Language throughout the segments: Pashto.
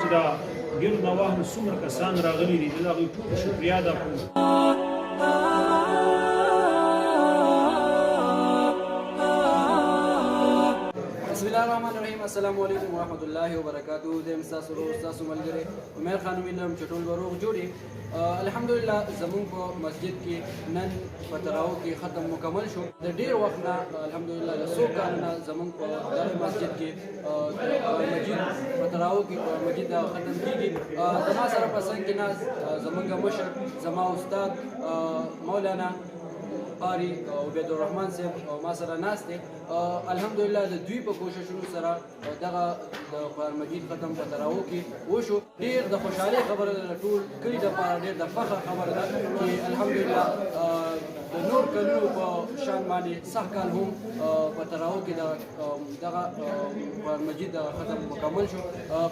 چې دا ګیر نواه نه څومره کسان راغلي دي د هغوی ټولو شکریا ادا کوو. بسم الله الرحمن الرحیم. السلام علیکم ورحمۃ اللہ وبرکاتہ. زه ستاسو ورور ستاسو ملګری عمر خان امید لرم چې ټول به روغ جوړ یې. الحمدلله زمونږ په مسجد کې نن په تراویح کې ختم مکمل شو. د ډېر وخت نه الحمدلله له څو کالو نه زمونږ په دغه مسجد کې مجید په تراویح کې مجید ختم کېږي. زما سره په څنګ کې ناست زمونږ مشر زما استاد مولانا قاری عبید الرحمن صاحب ما سره ناست دی. الحمدلله د دوی په کوششونو سره دغه د قرآن مجید ختم په تراویح کې وشو. ډېر د خوشحالۍ خبره ده، ټول کلي دپاره ډېر د فخر خبره ده چې الحمدلله د نور کلونو په شان باندې سږ کال هم په تراویح کې دغه قرآن مجید ختم مکمل شو.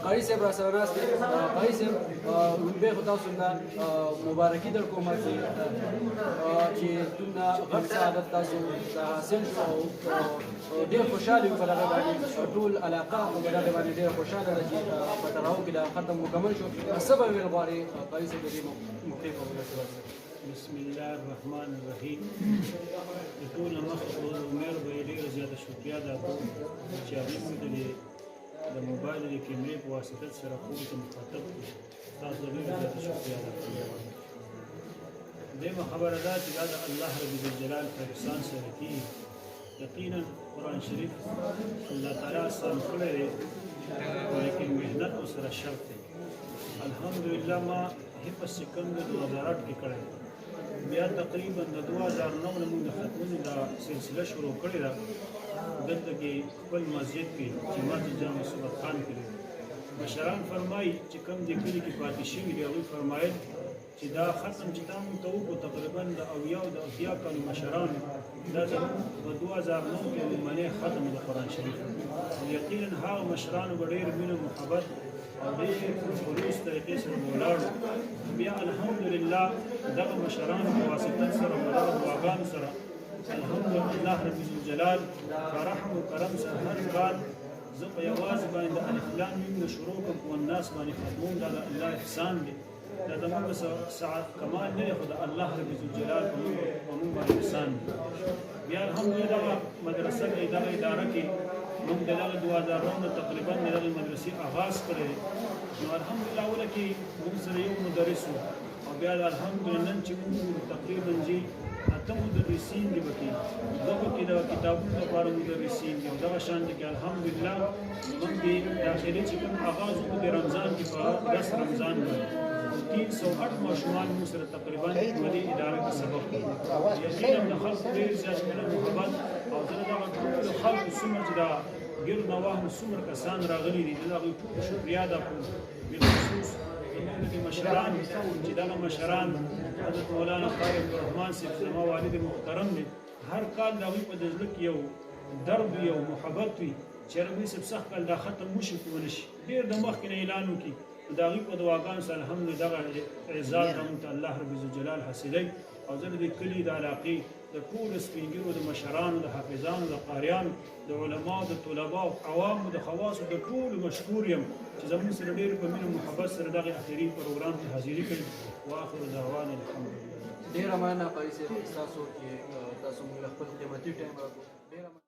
قاري صاحب را سره ناست دی. قاري صاحب لومبۍ خو تاسو ته مبارکي در کوم چې دومره غټ سعادت تاسو ته حاصل شو او ډېر خوشحاله یو په دغه باندې. ټول علاقه په دغه باندې ډېره خوشحاله ده چې په تراویح کې دا ختم مکمل شو. څه به ویل غواړې قاري صاحب د دې موقع په مناسبت؟ بسم الله الرحمن الرحیم. د ټول نه مخکې عمر به یې ډېره زیاته شکریا ادا کوو چې هغوی موږ د موبایل د کیمرې په واسطه سره خوب ته مخاطب کړو. تاسو ډېره زیاته شکریا ادا کوو. دویمه خبره دا چې دا د الله رب الجلال په احسان سره کېږي. یقینا قرآن شریف الله تعالی آسان کړی دی لیکن محنت ورسره شرط دی. الحمدلله ما حفظ چې کوم د 2008 کې کړی بیا تقریبا د 2009 نه موږ د ختمونو دا سلسله شروع کړې ده دلته کې خپل مسجد کې چې مسجد جامع صبح خان کې مشران فرمایي چې کوم د کلي کې پاتې شوي دي هغوی فرمایل چې دا ختم چې تا موږ ته وکړو تقریبا د 80 کالو مشرانو دا زموږ په 2009 کې لومړنی ختم د قرآن شریف. یقینا هغه مشرانو به ډېر مینه محبت او ډېر خلوص طریقې سره ولاړو. بیا الحمدلله دغه مشرانو په واسطه سره دغه دعاګانو سره الحمدلله الله رب الجلال په رحم و کرم سره هر کال زه په یوازې باندې د الف لام میم نه شروع کوم په الناس باندې ختموم. دا د الله احسان دی، دا زموږ ساعت کمال نه دی خو د الله رب الجلال په موږ باندې احسان دی. بیا الحمدلله دغه مدرسه کې دغه اداره کې موږ د دغه 2009 نه تقریبا د دغه مدرسې آغاز کړی دی. نو الحمدلله اوله کې موږ سره یو مدرس و او بیا الحمدلله نن چې موږ تقریبا ځي 8 مدرسین دي پکې. دغه کې د کتابونو لپاره مدرسین دي او دغه شان دي کې الحمدلله موږ د داخلي چې کوم آغاز وکړو د رمضان کې په 10 رمضان باندې 308 ماشومان موږ سره تقریبا په دې اداره کې سبق کوي. یقینا د خلکو ډېر زیات محبت او زه دغه ټولو خلکو څومره چې دا ګیر نواه نه څومره کسان راغلي دي د هغوی ټولو شکریا ادا کوو. بالخصوص زموږ د مشران چې دغه مشران حضرت مولانا قاری عبدالرحمن صاحب زما والد محترم دی. هر کال د هغوی په زړه کې یو درد وي او محبت وي چې هغوی صاحب سخت کال دا ختم وشي که ونه شي ډېر د مخکې نه اعلان وکړي. د هغوی په دعاګانو سره الحمدلله دغه اعزاز زموږ ته الله رب الجلال حاصلوي. او زه د دې کلي د علاقې د ټولو سپین ږیرو د مشرانو د حافظانو د قاریانو د علماو د طلباو عوامو د خواصو د ټولو مشکور یم چې زموږ سره ډېر په مینه محبت سره دغه اخري پروګرام کې حاضري کړې. واخر دعوانا الحمدلله. ډېره مننه قاري صاحب ستاسو چې تاسو موږ خپل قیمتي ټایم راکړو.